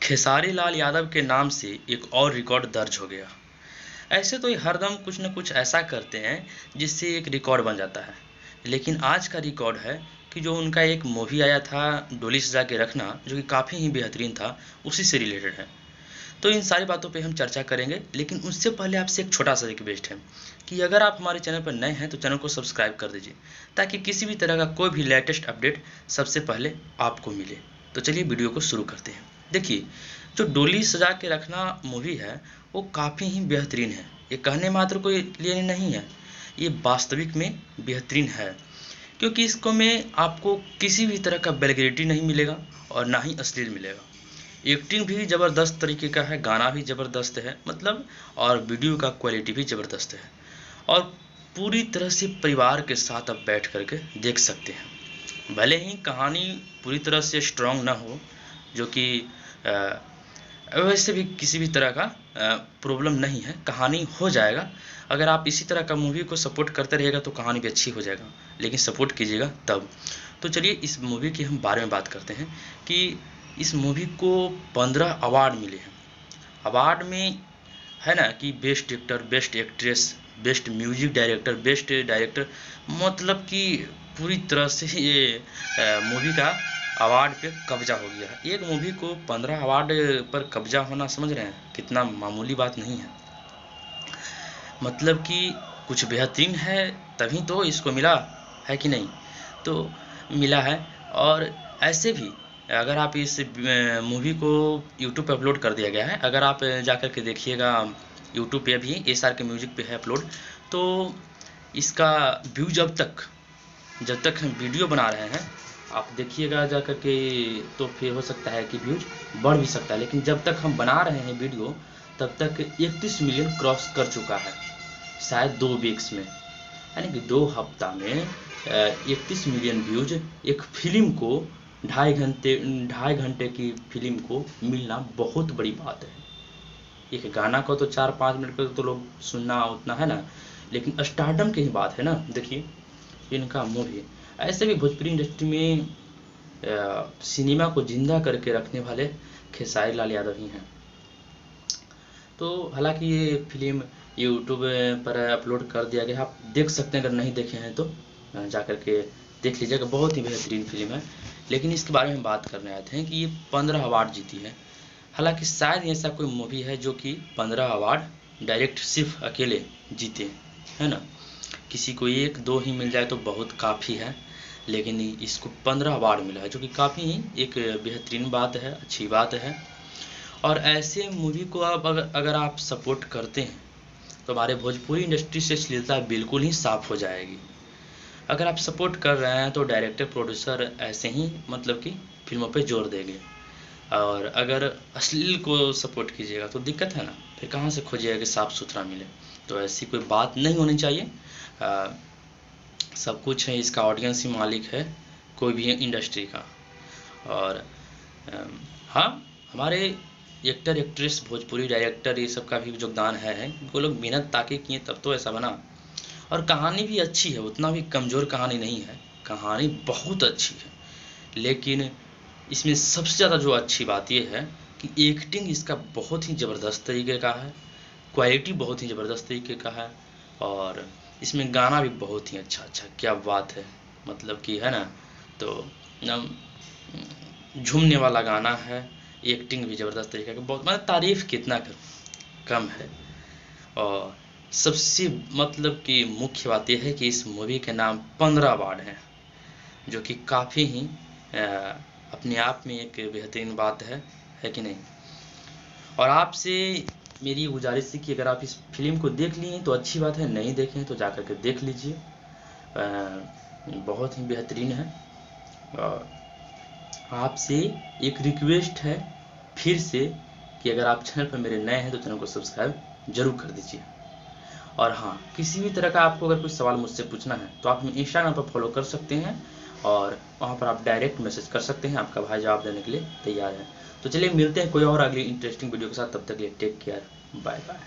खेसारी लाल यादव के नाम से एक और रिकॉर्ड दर्ज हो गया। ऐसे तो ये हरदम कुछ न कुछ ऐसा करते हैं जिससे एक रिकॉर्ड बन जाता है, लेकिन आज का रिकॉर्ड है कि जो उनका एक मूवी आया था डोली सजा के रखना, जो कि काफ़ी ही बेहतरीन था, उसी से रिलेटेड है। तो इन सारी बातों पे हम चर्चा करेंगे, लेकिन उससे पहले आपसे एक छोटा सा रिक्वेस्ट है कि अगर आप हमारे चैनल पर नए हैं तो चैनल को सब्सक्राइब कर दीजिए, ताकि किसी भी तरह का कोई भी लेटेस्ट अपडेट सबसे पहले आपको मिले। तो चलिए वीडियो को शुरू करते हैं। देखिए, जो डोली सजा के रखना मूवी है वो काफ़ी ही बेहतरीन है। ये कहने मात्र को लिए नहीं है, ये वास्तविक में बेहतरीन है, क्योंकि इसको में आपको किसी भी तरह का वल्गैरिटी नहीं मिलेगा और ना ही अश्लील मिलेगा। एक्टिंग भी ज़बरदस्त तरीके का है, गाना भी ज़बरदस्त है मतलब, और वीडियो का क्वालिटी भी ज़बरदस्त है, और पूरी तरह से परिवार के साथ आप बैठ करके देख सकते हैं। भले ही कहानी पूरी तरह से स्ट्रॉन्ग ना हो, जो कि वैसे भी किसी भी तरह का प्रॉब्लम नहीं है, कहानी हो जाएगा। अगर आप इसी तरह का मूवी को सपोर्ट करते रहिएगा तो कहानी भी अच्छी हो जाएगा, लेकिन सपोर्ट कीजिएगा तब। तो चलिए इस मूवी के हम बारे में बात करते हैं कि इस मूवी को 15 अवार्ड मिले हैं। अवार्ड में है ना कि best actor, best actress, best music director, best director, मतलब कि पूरी तरह से ये मूवी का अवार्ड पे कब्जा हो गया है। एक मूवी को 15 अवार्ड पर कब्जा होना, समझ रहे हैं, कितना मामूली बात नहीं है। मतलब कि कुछ बेहतरीन है तभी तो इसको मिला है कि नहीं, तो मिला है। और ऐसे भी अगर आप इस मूवी को यूट्यूब पे अपलोड कर दिया गया है, अगर आप जाकर के देखिएगा यूट्यूब पे, भी एसआर के म्यूजिक पे है अपलोड, तो इसका व्यू जब तक हम वीडियो बना रहे हैं आप देखिएगा जाकर के, तो फिर हो सकता है कि व्यूज बढ़ भी सकता है, लेकिन जब तक हम बना रहे हैं वीडियो तब तक 31 मिलियन क्रॉस कर चुका है, शायद 2 वीक्स में, यानी कि 2 हफ्ता में 31 मिलियन व्यूज। एक फिल्म को 2.5 घंटे की फिल्म को मिलना बहुत बड़ी बात है। एक गाना को तो 4-5 मिनट का तो लोग सुनना उतना है ना, लेकिन स्टारडम की ही बात है ना। देखिए इनका मूवी, ऐसे भी भोजपुरी इंडस्ट्री में सिनेमा को जिंदा करके रखने वाले खेसारी लाल यादव ही हैं। तो हालांकि ये फिल्म यूट्यूब पर अपलोड कर दिया गया, आप देख सकते हैं, अगर नहीं देखे हैं तो जा कर के देख लीजिएगा, बहुत ही बेहतरीन फिल्म है। लेकिन इसके बारे में बात करने आए थे कि ये 15 अवार्ड जीती है। हालांकि शायद ऐसा कोई मूवी है जो कि 15 अवार्ड डायरेक्ट सिर्फ अकेले जीते, है ना। किसी को 1-2 ही मिल जाए तो बहुत काफ़ी है, लेकिन इसको 15 अवार्ड मिला है, जो कि काफ़ी ही एक बेहतरीन बात है, अच्छी बात है। और ऐसे मूवी को आप अगर आप सपोर्ट करते हैं तो हमारे भोजपुरी इंडस्ट्री से अश्लीलता बिल्कुल ही साफ़ हो जाएगी। अगर आप सपोर्ट कर रहे हैं तो डायरेक्टर प्रोड्यूसर ऐसे ही मतलब कि फिल्मों पे जोर देंगे, और अगर अश्लील को सपोर्ट कीजिएगा तो दिक्कत है ना, फिर कहाँ से खोजिएगा कि साफ़ सुथरा मिले। तो ऐसी कोई बात नहीं होनी चाहिए। सब कुछ है, इसका ऑडियंस ही मालिक है, कोई भी इंडस्ट्री का। और हाँ, हमारे एक्टर एक्ट्रेस, भोजपुरी डायरेक्टर, ये सब का भी योगदान है। वो लोग मेहनत ताकि किए तब तो ऐसा बना। और कहानी भी अच्छी है, उतना भी कमज़ोर कहानी नहीं है, कहानी बहुत अच्छी है। लेकिन इसमें सबसे ज़्यादा जो अच्छी बात ये है कि एक्टिंग इसका बहुत ही ज़बरदस्त तरीके का है, क्वालिटी बहुत ही ज़बरदस्त तरीके का है, और इसमें गाना भी बहुत ही अच्छा, क्या बात है, मतलब कि है ना। तो झूमने वाला गाना है, एक्टिंग भी ज़बरदस्त तरीके का, बहुत मतलब तारीफ़ कितना कम है। और सबसे मतलब कि मुख्य बात यह है कि इस मूवी के नाम 15 अवार्ड हैं, जो कि काफ़ी ही अपने आप में एक बेहतरीन बात है कि नहीं। और आपसे मेरी गुजारिश है कि अगर आप इस फिल्म को देख लिए तो अच्छी बात है, नहीं देखें तो जा कर के देख लीजिए, बहुत ही बेहतरीन है। और आपसे एक रिक्वेस्ट है फिर से कि अगर आप चैनल पर मेरे नए हैं तो चैनल को सब्सक्राइब जरूर कर दीजिए। और हाँ, किसी भी तरह का आपको अगर कुछ सवाल मुझसे पूछना है तो आप हमें इंस्टाग्राम पर फॉलो कर सकते हैं, और वहाँ पर आप डायरेक्ट मैसेज कर सकते हैं, आपका भाई जवाब देने के लिए तैयार है। तो चलिए मिलते हैं कोई और अगली इंटरेस्टिंग वीडियो के साथ, तब तक के लिए टेक केयर, बाय बाय।